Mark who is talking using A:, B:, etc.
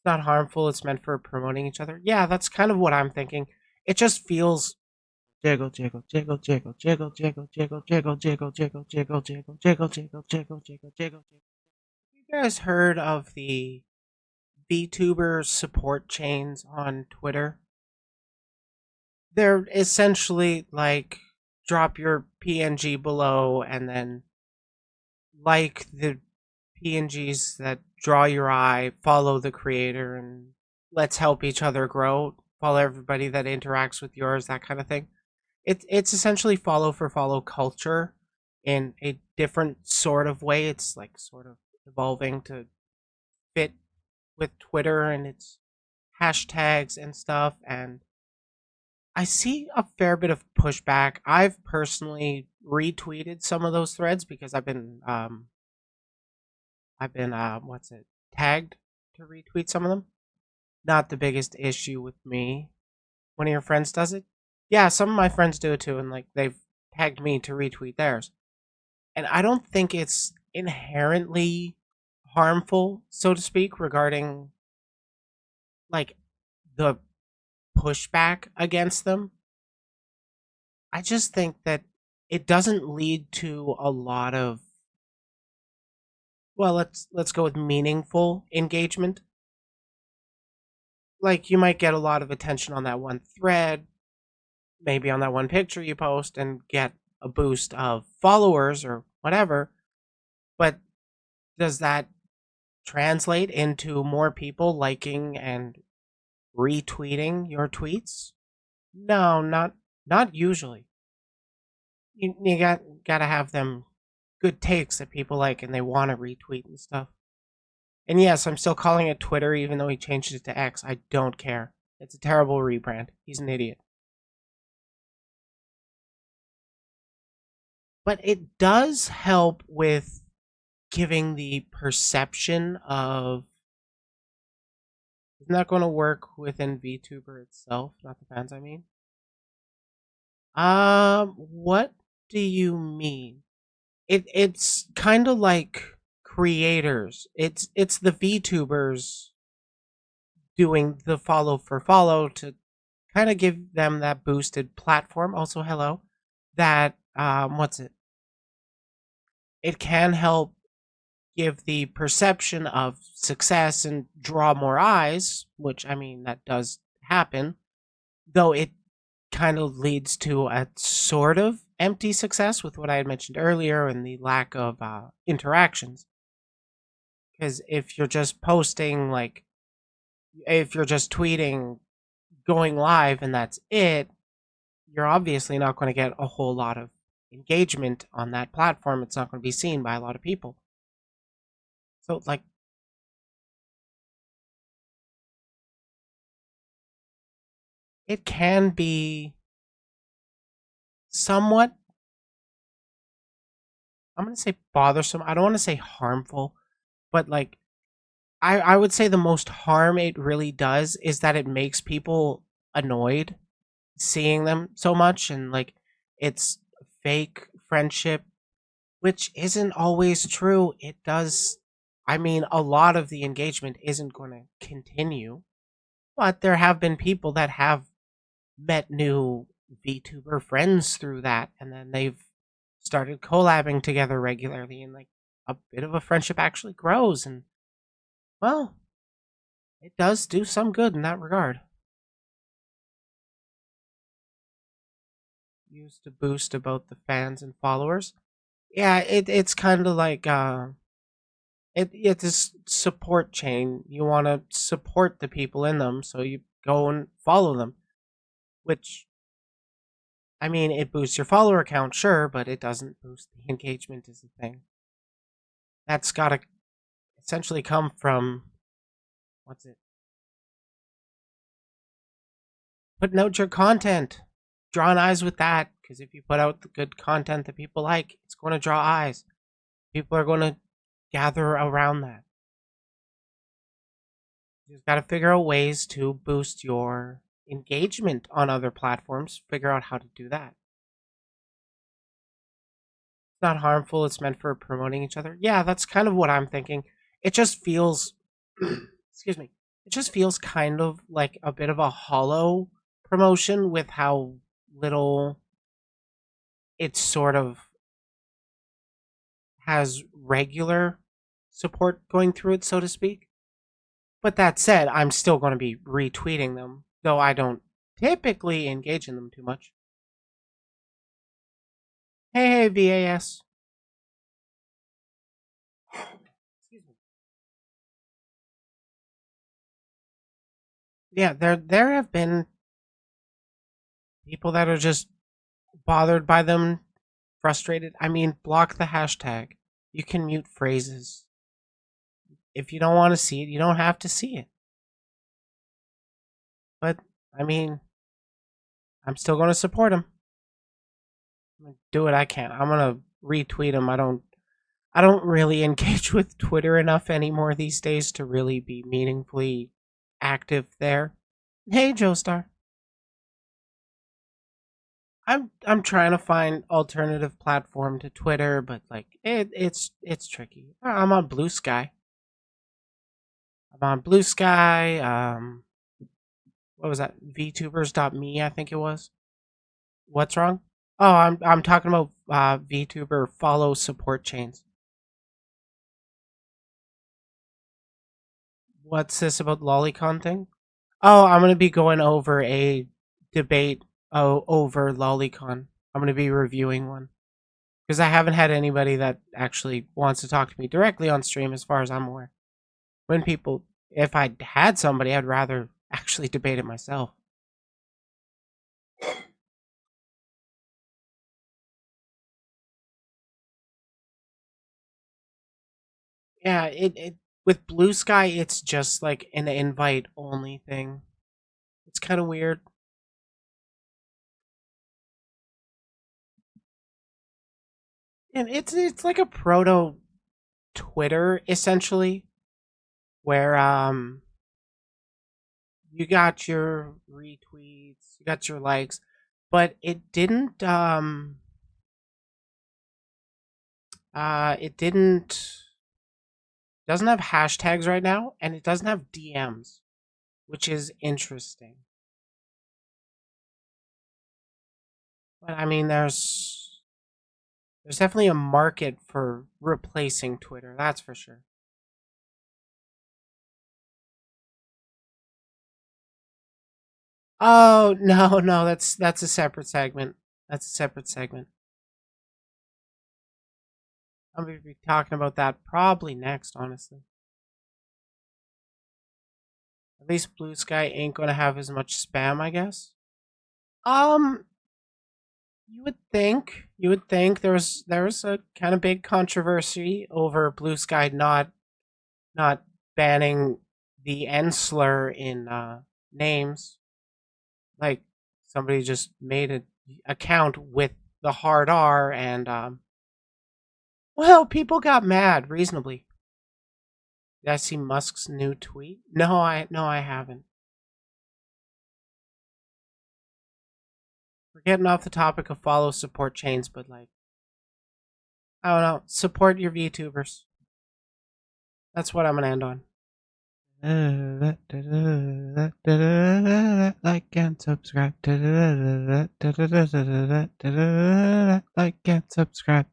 A: Not harmful, it's meant for promoting each other. Yeah, that's kind of what I'm thinking. It just feels jiggle, jiggle, jiggle, jiggle, jiggle, jiggle, jiggle, jiggle, jiggle, jiggle, jiggle, jiggle, jiggle, jiggle, jiggle, jiggle, jiggle. You guys heard of the Vtuber support chains on Twitter? They're essentially like drop your PNG below and then like the PNGs that draw your eye, follow the creator, and let's help each other grow. Follow everybody that interacts with yours, that kind of thing. It's essentially follow for follow culture in a different sort of way. It's like sort of evolving to fit with Twitter and its hashtags and stuff. And I see a fair bit of pushback. I've personally retweeted some of those threads because I've been what's it tagged to retweet some of them. Not the biggest issue with me. One of your friends does it. Yeah, some of my friends do it too, and like they've tagged me to retweet theirs. And I don't think it's inherently harmful, so to speak, regarding like the pushback against them. I just think that it doesn't lead to a lot of, well, let's go with meaningful engagement. Like you might get a lot of attention on that one thread, maybe on that one picture you post and get a boost of followers or whatever, but does that translate into more people liking and retweeting your tweets? No, not usually. You gotta have them good takes that people like and they want to retweet and stuff. And yes, I'm still calling it Twitter even though he changed it to X. I don't care. It's a terrible rebrand. He's an idiot. But it does help with giving the perception of, isn't that going to work within VTuber itself, not the fans I mean? What do you mean? It's kind of like creators. It's the VTubers doing the follow for follow to kind of give them that boosted platform. Also, hello, that what's it? It can help give the perception of success and draw more eyes, which I mean that does happen, though it kind of leads to a sort of empty success with what I had mentioned earlier and the lack of interactions. Because if you're just posting, like, if you're just tweeting, going live, and that's it, you're obviously not going to get a whole lot of engagement on that platform. It's not going to be seen by a lot of people. So, like, it can be somewhat, I'm going to say bothersome. I don't want to say harmful, but like, I would say the most harm it really does is that it makes people annoyed seeing them so much and like it's fake friendship, which isn't always true. It does, I mean, a lot of the engagement isn't going to continue, but there have been people that have met new VTuber friends through that, and then they've started collabing together regularly, and like a bit of a friendship actually grows. And well, it does do some good in that regard. Used to boost about the fans and followers. Yeah, it's kind of like it's this support chain. You want to support the people in them, so you go and follow them. Which I mean, it boosts your follower count, sure, but it doesn't boost the engagement. Is the thing that's got to essentially come from, what's it? Putting out your content, drawing eyes with that. Because if you put out the good content that people like, it's going to draw eyes. People are going to gather around that. You just got to figure out ways to boost your engagement on other platforms. Figure out how to do that. It's not harmful. It's meant for promoting each other. Yeah, that's kind of what I'm thinking. It just feels, excuse me. it just feels kind of like a bit of a hollow promotion with how little it sort of has regular support going through it, so to speak. But that said, I'm still going to be retweeting them, though I don't typically engage in them too much. Hey, VAS. Excuse me. Yeah, there have been people that are just bothered by them, frustrated. I mean, block the hashtag. You can mute phrases. If you don't want to see it, you don't have to see it. But I mean, I'm still going to support him. Do what I can. I'm going to retweet him. I don't really engage with Twitter enough anymore these days to really be meaningfully active there. Hey, Joestar. I'm trying to find alternative platform to Twitter, but like it's tricky. I'm on Blue Sky. I'm on Blue Sky. What was that? Vtubers.me, I think it was. What's wrong? Oh, I'm talking about Vtuber follow support chains. What's this about lolicon thing? Oh, I'm gonna be going over a debate over lolicon. I'm gonna be reviewing one because I haven't had anybody that actually wants to talk to me directly on stream, as far as I'm aware. When people, if I had somebody, I'd rather actually debate it myself. Yeah, it with Blue Sky, it's just like an invite only thing. It's kind of weird. And it's like a proto Twitter essentially, where you got your retweets, you got your likes, but it doesn't have hashtags right now, and it doesn't have DMs, which is interesting. But I mean, there's definitely a market for replacing Twitter, that's for sure. Oh no, no, that's a separate segment. That's a separate segment. I'm gonna be talking about that probably next, honestly. At least Blue Sky ain't gonna have as much spam, I guess. Um, you would think there was a kind of big controversy over Blue Sky not banning the N slur in names. Like somebody just made an account with the hard R, and well, people got mad reasonably. Did I see Musk's new tweet? No, I haven't. We're getting off the topic of follow support chains, but like, I don't know, support your VTubers. That's what I'm gonna end on. Like and subscribe. Like and subscribe.